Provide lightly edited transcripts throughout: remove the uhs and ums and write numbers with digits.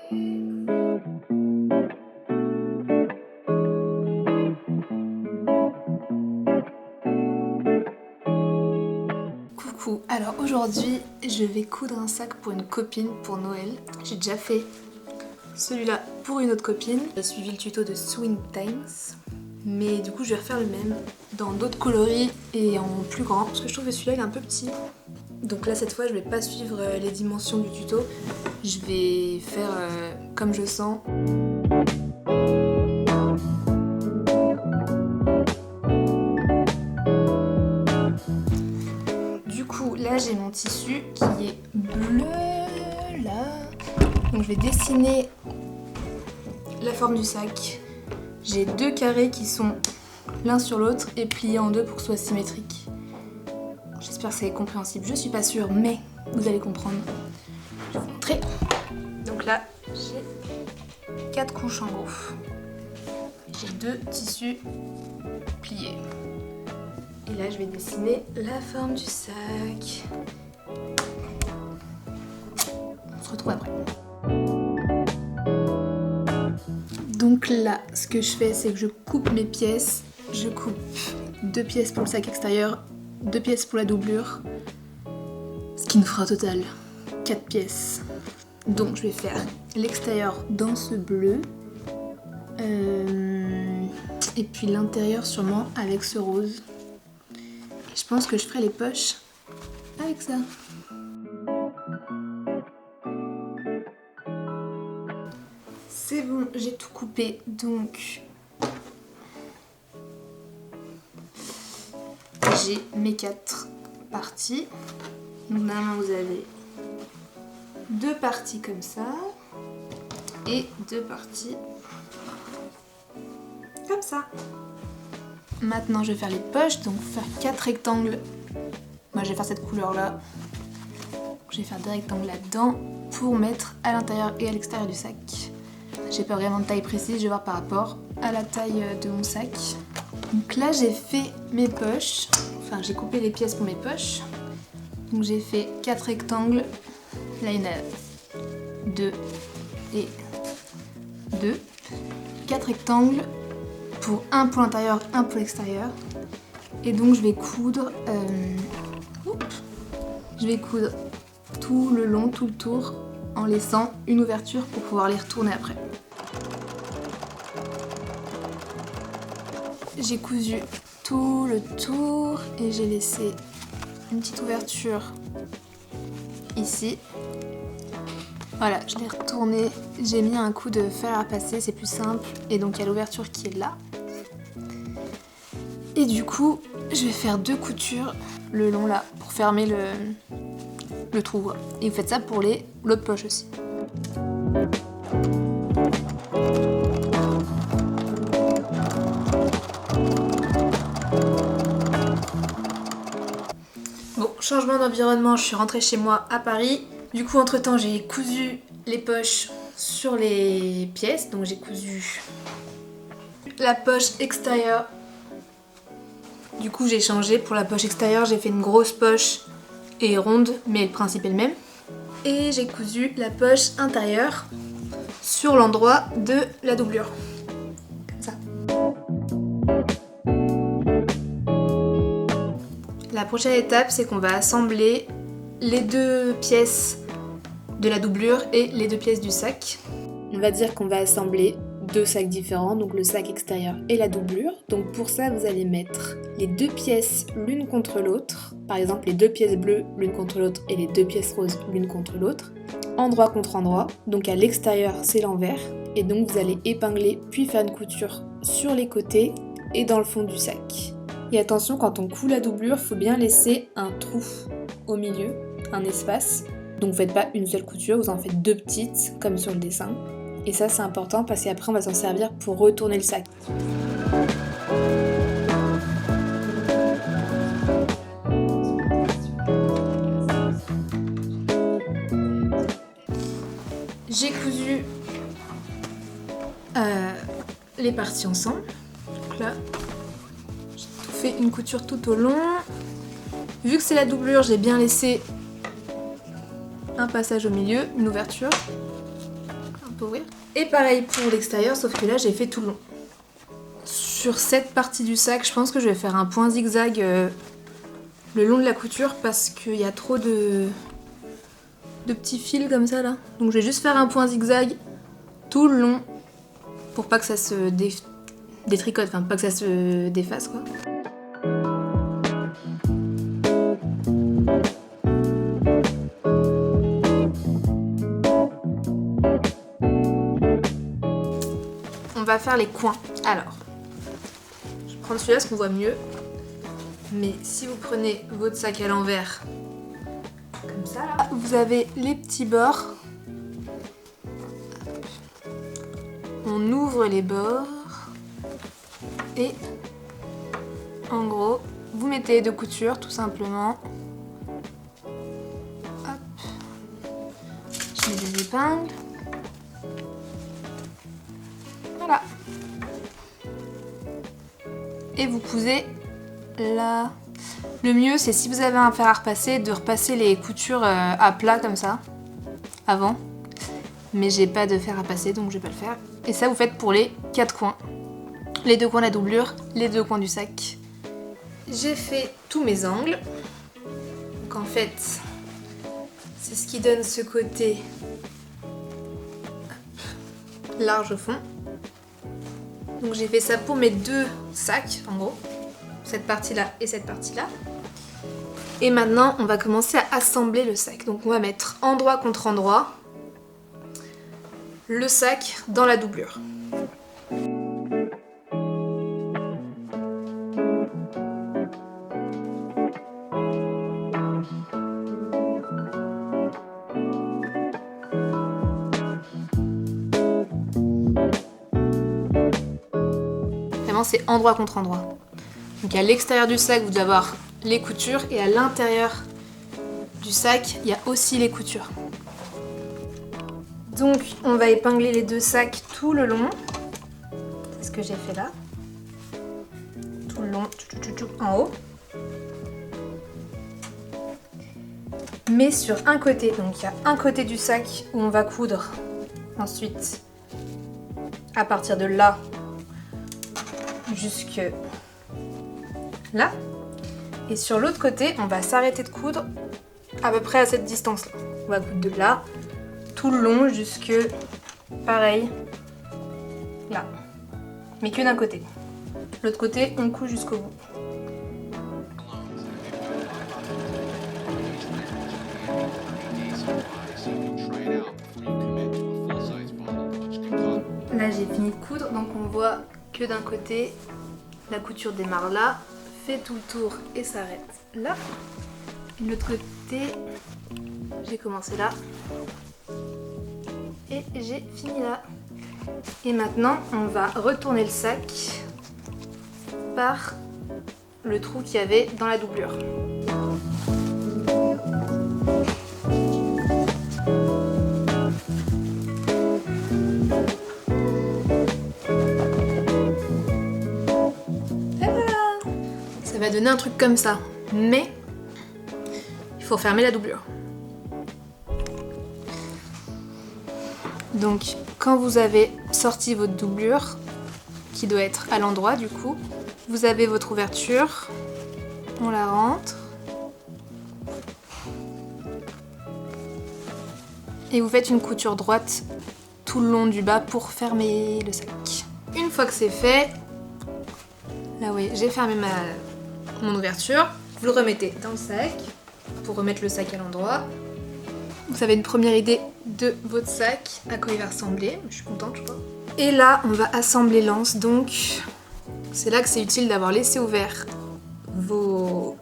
Coucou, alors aujourd'hui je vais coudre un sac pour une copine pour Noël. J'ai déjà fait celui-là pour une autre copine. J'ai suivi le tuto de Swing Times, mais du coup je vais refaire le même dans d'autres coloris et en plus grand parce que je trouve que celui-là il est un peu petit. Donc là cette fois je vais pas suivre les dimensions du tuto, je vais faire comme je sens. Du coup là j'ai mon tissu qui est bleu là, donc je vais dessiner la forme du sac. J'ai deux carrés qui sont l'un sur l'autre et pliés en deux pour que ce soit symétrique. J'espère que c'est compréhensible, je suis pas sûre, mais vous allez comprendre. Je vais vous montrer. Donc là, j'ai 4 couches en gros. J'ai 2 tissus pliés. Et là, je vais dessiner la forme du sac. On se retrouve après. Donc là, ce que je fais, c'est que je coupe mes pièces. Je coupe 2 pièces pour le sac extérieur, 2 pièces pour la doublure, ce qui nous fera au total 4 pièces. Donc je vais faire l'extérieur dans ce bleu, et puis l'intérieur sûrement avec ce rose. Et je pense que je ferai les poches avec ça. C'est bon, j'ai tout coupé, donc j'ai mes 4 parties. Donc normalement vous avez 2 parties comme ça et 2 parties comme ça. Maintenant je vais faire les poches, donc faire 4 rectangles. Moi je vais faire cette couleur là. Je vais faire des rectangles là-dedans pour mettre à l'intérieur et à l'extérieur du sac. J'ai pas vraiment de taille précise, je vais voir par rapport à la taille de mon sac. Donc là j'ai fait mes poches, enfin j'ai coupé les pièces pour mes poches. Donc j'ai fait 4 rectangles, là il y en a 2 et 2. 4 rectangles, pour un pour l'intérieur, un pour l'extérieur. Et donc je vais coudre, tout le long, tout le tour, en laissant une ouverture pour pouvoir les retourner après. J'ai cousu tout le tour et j'ai laissé une petite ouverture ici. Voilà, je l'ai retourné, j'ai mis un coup de fer à passer, c'est plus simple, et donc il y a l'ouverture qui est là. Et du coup, je vais faire 2 coutures le long là pour fermer le trou. Et vous faites ça pour l'autre poche aussi. Bon, changement d'environnement, je suis rentrée chez moi à Paris. Du coup, entre temps, j'ai cousu les poches sur les pièces. Donc j'ai cousu la poche extérieure. Du coup, j'ai changé pour la poche extérieure. J'ai fait une grosse poche et ronde, mais le principe est le même. Et j'ai cousu la poche intérieure sur l'endroit de la doublure. Comme ça. La prochaine étape, c'est qu'on va assembler les 2 pièces de la doublure et les 2 pièces du sac. On va dire qu'on va assembler 2 sacs différents, donc le sac extérieur et la doublure. Donc pour ça, vous allez mettre les 2 pièces l'une contre l'autre. Par exemple, les 2 pièces bleues l'une contre l'autre et les 2 pièces roses l'une contre l'autre. Endroit contre endroit. Donc à l'extérieur, c'est l'envers. Et donc vous allez épingler puis faire une couture sur les côtés et dans le fond du sac. Et attention, quand on coud la doublure, il faut bien laisser un trou au milieu, un espace. Donc vous faites pas une seule couture, vous en faites 2 petites, comme sur le dessin. Et ça c'est important parce qu'après on va s'en servir pour retourner le sac. J'ai cousu les parties ensemble. Donc là, j'ai tout fait une couture tout au long. Vu que c'est la doublure, j'ai bien laissé un passage au milieu, une ouverture. peut ouvrir. Et pareil pour l'extérieur, sauf que là j'ai fait tout le long. Sur cette partie du sac, je pense que je vais faire un point zigzag le long de la couture parce qu'il y a trop de petits fils comme ça là. Donc je vais juste faire un point zigzag tout le long pour pas que ça se détricote, enfin pas que ça se défasse quoi. On va faire les coins. Alors, je vais prendre celui-là parce qu'on voit mieux. Mais si vous prenez votre sac à l'envers, comme ça là, vous avez les petits bords. On ouvre les bords et en gros, vous mettez les deux coutures tout simplement. Hop. Je mets des épingles. Voilà. Et vous cousez là. Le mieux c'est si vous avez un fer à repasser, de repasser les coutures à plat comme ça, avant. Mais j'ai pas de fer à passer donc je vais pas le faire. Et ça vous faites pour les 4 coins. Les 2 coins de la doublure, les 2 coins du sac. J'ai fait tous mes angles. Donc en fait, c'est ce qui donne ce côté large au fond. Donc j'ai fait ça pour mes 2 sacs en gros. Cette partie-là et cette partie-là. Et maintenant, on va commencer à assembler le sac. Donc on va mettre endroit contre endroit le sac dans la doublure. Vraiment, c'est endroit contre endroit. Donc à l'extérieur du sac, vous devez avoir les coutures et à l'intérieur du sac, il y a aussi les coutures. Donc on va épingler les 2 sacs tout le long. C'est ce que j'ai fait là. Tout le long, en haut. Mais sur un côté, donc il y a un côté du sac où on va coudre. Ensuite, à partir de là, jusque là. Et sur l'autre côté, on va s'arrêter de coudre à peu près à cette distance-là. On va coudre de là, tout le long jusque, pareil, là. Mais que d'un côté. L'autre côté, on coud jusqu'au bout. Là, j'ai fini de coudre, donc on voit que d'un côté, la couture démarre là, fait tout le tour et s'arrête là. De l'autre côté, j'ai commencé là et j'ai fini là. Et maintenant, on va retourner le sac par le trou qu'il y avait dans la doublure. Ça va donner un truc comme ça, mais il faut fermer la doublure. Donc quand vous avez sorti votre doublure, qui doit être à l'endroit du coup, vous avez votre ouverture, on la rentre, et vous faites une couture droite tout le long du bas pour fermer le sac. Une fois que c'est fait, là oui, j'ai fermé mon ouverture, vous le remettez dans le sac pour remettre le sac à l'endroit. Vous avez une première idée de votre sac, à quoi il va ressembler, je suis contente je crois. Et là on va assembler l'anse, donc c'est là que c'est utile d'avoir laissé ouvert vos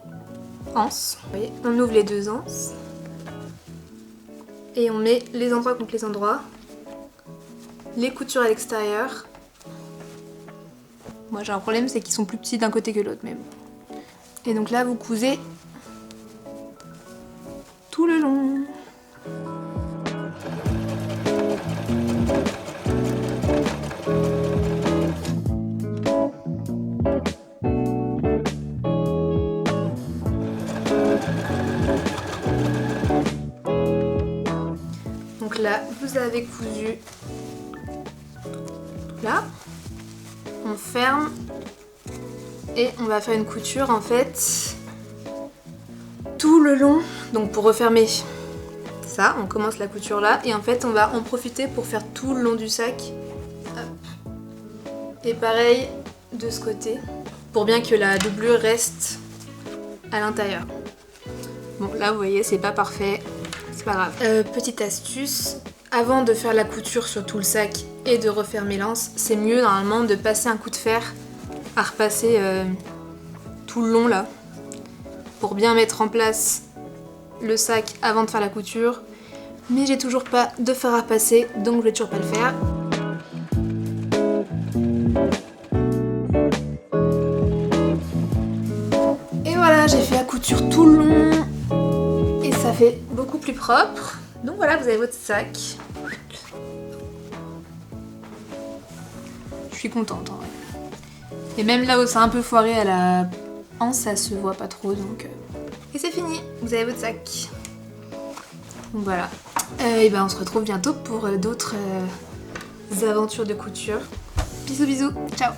anses. Vous voyez, on ouvre les 2 anses et on met les endroits contre les endroits, les coutures à l'extérieur. Moi j'ai un problème, c'est qu'ils sont plus petits d'un côté que l'autre, mais bon. Et donc là vous cousez tout le long. Donc là vous avez cousu là, on ferme et on va faire une couture en fait tout le long. Donc pour refermer ça, on commence la couture là et en fait on va en profiter pour faire tout le long du sac. Hop. Et pareil de ce côté pour bien que la doublure reste à l'intérieur. Bon là vous voyez c'est pas parfait, c'est pas grave. Petite astuce, avant de faire la couture sur tout le sac et de refermer l'anse, c'est mieux normalement de passer un coup de fer à repasser tout le long là pour bien mettre en place le sac avant de faire la couture. Mais j'ai toujours pas de fer à repasser donc je vais toujours pas le faire. Et voilà, j'ai fait la couture tout le long et ça fait beaucoup plus propre. Donc voilà, vous avez votre sac. Je suis contente en vrai. Et même là où c'est un peu foiré à la hanche, ça se voit pas trop donc. Et c'est fini, vous avez votre sac. Donc voilà. Et ben on se retrouve bientôt pour d'autres aventures de couture. Bisous bisous, ciao.